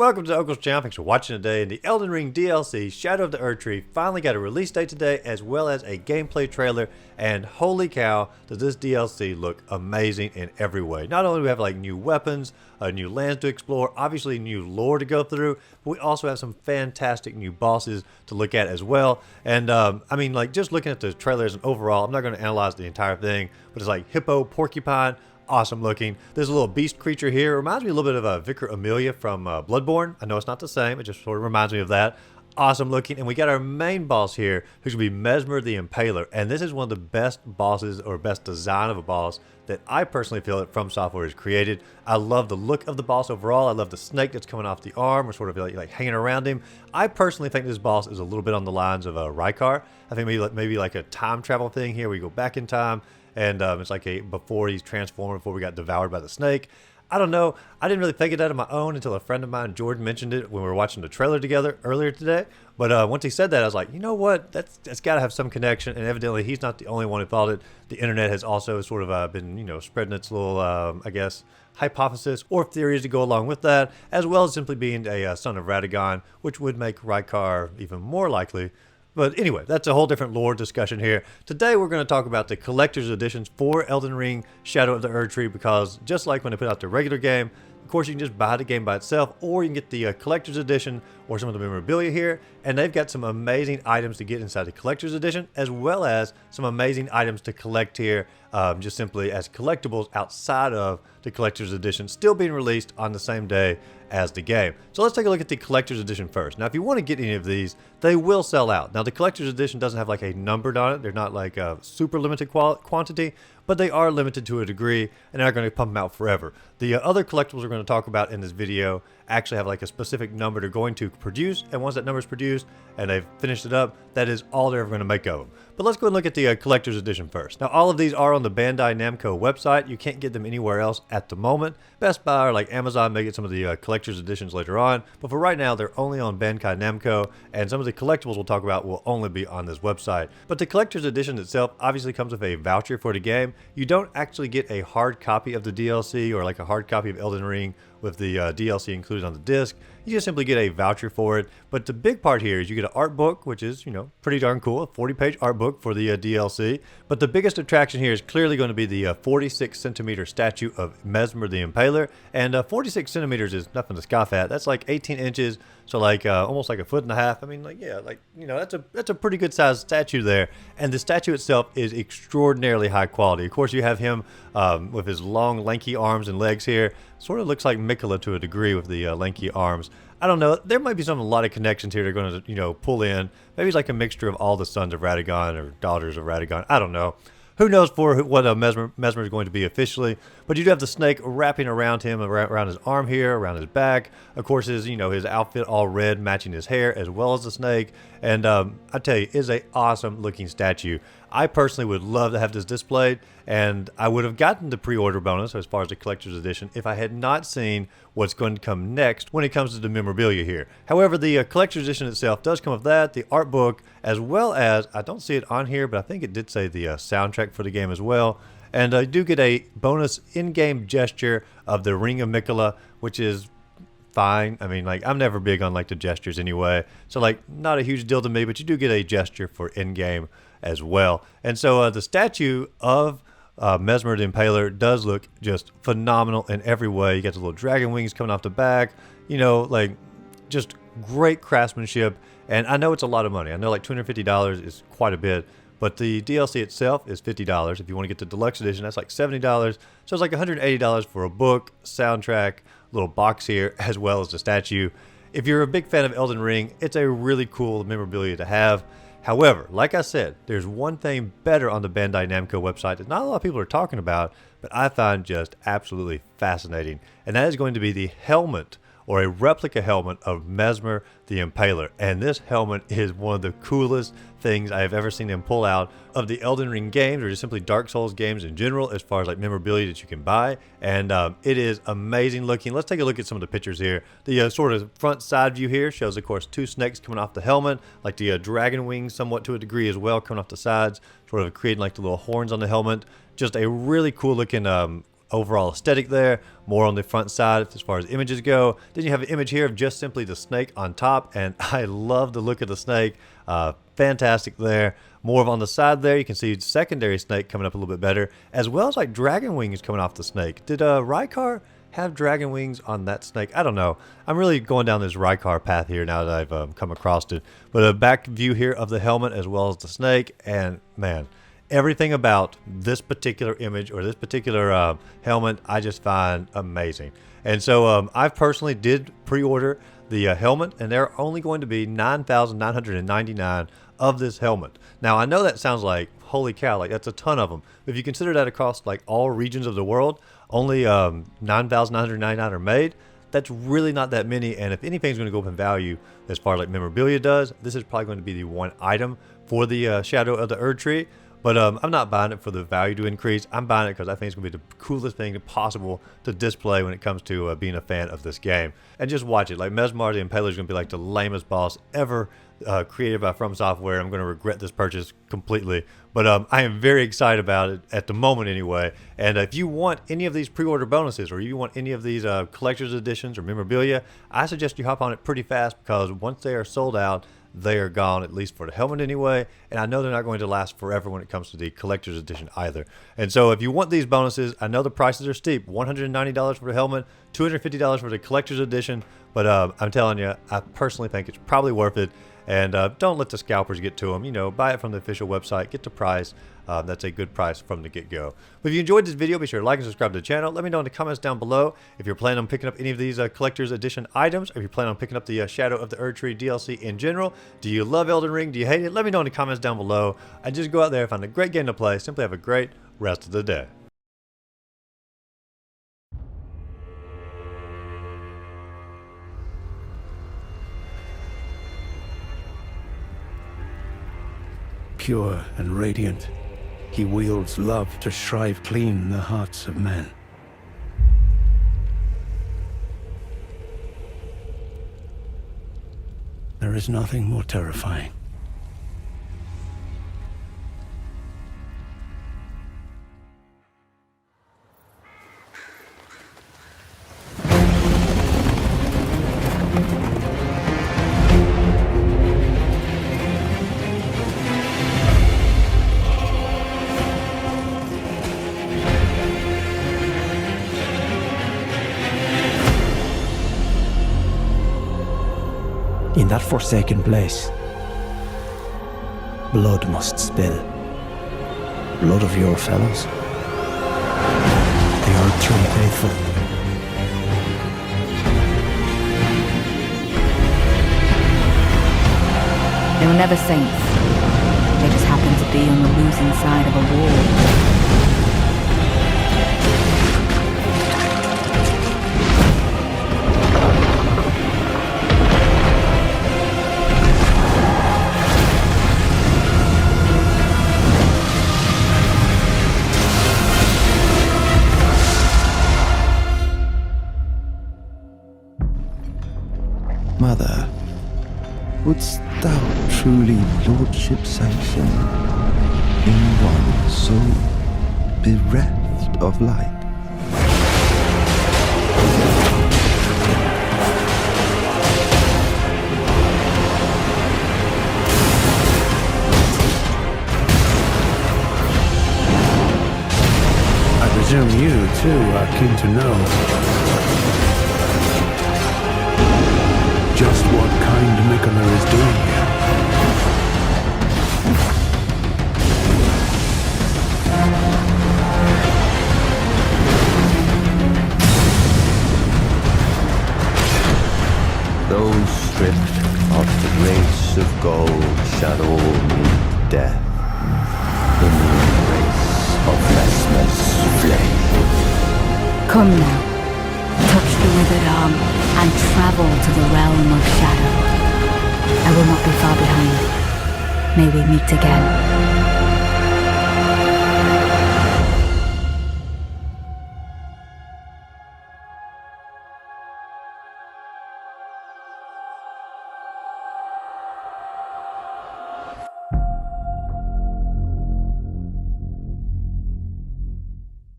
Welcome to Uncle's Channel. Thanks for watching today. And the Elden Ring DLC, Shadow of the Erdtree, finally got a release date today, as well as a gameplay trailer. And holy cow, does this DLC look amazing in every way. Not only do we have like new weapons, new lands to explore, obviously new lore to go through, but we also have some fantastic new bosses to look at as well. And I mean, like, just looking at the trailers and overall, I'm not going to analyze the entire thing, but it's like hippo, porcupine, awesome looking. There's a little beast creature here. It reminds me a little bit of Vicar Amelia from Bloodborne. I know it's not the same. It just sort of reminds me of that. Awesome looking. And we got our main boss here, who's going to be Mesmer the Impaler. And this is one of the best bosses, or best design of a boss, that I personally feel that From Software has created. I love the look of the boss overall. I love the snake that's coming off the arm, or sort of like hanging around him. I personally think this boss is a little bit on the lines of Rykar. I think maybe like a time travel thing here. We go back in time. And it's like before he's transformed, before we got devoured by the snake. I don't know. I didn't really think of that on my own until a friend of mine, Jordan, mentioned it when we were watching the trailer together earlier today. But once he said that, I was like, you know what? That's got to have some connection. And evidently, he's not the only one who thought it. The internet has also sort of been, spreading its little, I guess, hypothesis or theories to go along with that, as well as simply being a son of Radagon, which would make Rykar even more likely. But anyway, that's a whole different lore discussion here. Today we're going to talk about the collector's editions for Elden Ring Shadow of the Erdtree, because just like when they put out the regular game, of course you can just buy the game by itself, or you can get the collector's edition or some of the memorabilia here. And they've got some amazing items to get inside the collector's edition, as well as some amazing items to collect here, just simply as collectibles outside of the collector's edition, still being released on the same day as the game. So let's take a look at the collector's edition first. Now, if you want to get any of these, they will sell out. Now, the collector's edition doesn't have like a numbered on it. They're not like a super limited quantity, but they are limited to a degree, and they're not going to pump them out forever. The other collectibles we're going to talk about in this video actually have like a specific number they're going to produce, and once that number is produced and they've finished it up, that is all they're ever going to make of them. But let's go and look at the collector's edition first. Now, all of these are on the Bandai Namco website. You can't get them anywhere else at the moment. Best Buy or like Amazon may get some of the collector's editions later on, but for right now, they're only on Bandai Namco, and some of the collectibles we'll talk about will only be on this website. But the collector's edition itself obviously comes with a voucher for the game. You don't actually get a hard copy of the DLC or like a hard copy of Elden Ring with the DLC included on the disc. You just simply get a voucher for it. But the big part here is you get an art book, which is, pretty darn cool, a 40-page art book for the DLC. But the biggest attraction here is clearly going to be the 46-centimeter statue of Mesmer the Impaler. And 46 centimeters is nothing to scoff at. That's like 18 inches, so like almost like a foot and a half. I mean, like, yeah, like, that's a pretty good sized statue there. And the statue itself is extraordinarily high quality. Of course, you have him with his long, lanky arms and legs here. Sort of looks like Mikola to a degree with the lanky arms. I don't know. There might be a lot of connections here they're going to, pull in. Maybe it's like a mixture of all the sons of Radagon or daughters of Radagon. I don't know. Who knows for what Mesmer is going to be officially. But you do have the snake wrapping around him, around his arm here, around his back. Of course, his outfit all red, matching his hair, as well as the snake. And I tell you, is a awesome looking statue. I personally would love to have this displayed, and I would have gotten the pre-order bonus as far as the collector's edition if I had not seen what's going to come next when it comes to the memorabilia here. However, the collector's edition itself does come with that, the art book, as well as, I don't see it on here, but I think it did say the soundtrack for the game as well. And I do get a bonus in-game gesture of the Ring of Mikola, which is fine. I mean, like, I'm never big on like the gestures anyway, so like not a huge deal to me, but you do get a gesture for in-game as well. And so the statue of Mesmer the Impaler does look just phenomenal in every way. You got the little dragon wings coming off the back, like just great craftsmanship. And I know it's a lot of money. I know like $250 is quite a bit, but the DLC itself is $50. If you want to get the deluxe edition, that's like $70. So it's like $180 for a book, soundtrack, little box here, as well as the statue. If you're a big fan of Elden Ring, it's a really cool memorabilia to have. However, like I said, there's one thing better on the Bandai Namco website that not a lot of people are talking about, but I find just absolutely fascinating. And that is going to be the helmet, or a replica helmet of Mesmer the Impaler. And this helmet is one of the coolest things I have ever seen them pull out of the Elden Ring games, or just simply Dark Souls games in general, as far as like memorabilia that you can buy. And it is amazing looking. Let's take a look at some of the pictures here. The sort of front side view here shows, of course, two snakes coming off the helmet, like the dragon wings somewhat to a degree as well, coming off the sides, sort of creating like the little horns on the helmet. Just a really cool looking overall aesthetic there, more on the front side as far as images go. Then you have an image here of just simply the snake on top, and I love the look of the snake. Fantastic there. More on the side there, you can see secondary snake coming up a little bit better, as well as like dragon wings coming off the snake. Did Rykar have dragon wings on that snake? I don't know. I'm really going down this Rykar path here now that I've come across it. But a back view here of the helmet as well as the snake, and man, everything about this particular image or this particular helmet I just find amazing. And so I personally did pre-order the helmet, and there are only going to be 9,999 of this helmet. Now I know that sounds like holy cow, like that's a ton of them. But if you consider that across like all regions of the world, only 9,999 are made. That's really not that many, and if anything's going to go up in value as far as like memorabilia does, this is probably going to be the one item for the Shadow of the Erdtree. But I'm not buying it for the value to increase. I'm buying it because I think it's going to be the coolest thing possible to display when it comes to being a fan of this game. And just watch it. Like Mesmar the Impaler is going to be like the lamest boss ever created by From Software. I'm going to regret this purchase completely. But I am very excited about it at the moment anyway. And if you want any of these pre-order bonuses, or you want any of these collector's editions or memorabilia, I suggest you hop on it pretty fast, because once they are sold out, they are gone, at least for the helmet anyway. And I know they're not going to last forever when it comes to the collector's edition either. And so if you want these bonuses, I know the prices are steep. $190 for the helmet, $250 for the collector's edition. But I'm telling you, I personally think it's probably worth it. And don't let the scalpers get to them. You know, buy it from the official website, get the price. That's a good price from the get-go. But if you enjoyed this video, be sure to like and subscribe to the channel. Let me know in the comments down below if you're planning on picking up any of these collector's edition items, or if you're planning on picking up the Shadow of the Erdtree DLC in general. Do you love Elden Ring? Do you hate it? Let me know in the comments down below. And just go out there and find a great game to play. Simply have a great rest of the day. Pure and radiant, he wields love to shrive clean the hearts of men. There is nothing more terrifying. In that forsaken place, blood must spill. Blood of your fellows. The Erdtree faithful. They were never saints. They just happened to be on the losing side of a war. Mother, wouldst thou truly lordship sanction in one so bereft of light? I presume you, too, are keen to know just what kind Mikkeller is doing here. Those stripped of the grace of gold shall all meet death in the embrace of Mesmer's flame. Come now, touch the withered arm, and travel to the realm of shadow. I will not be far behind. May we meet again.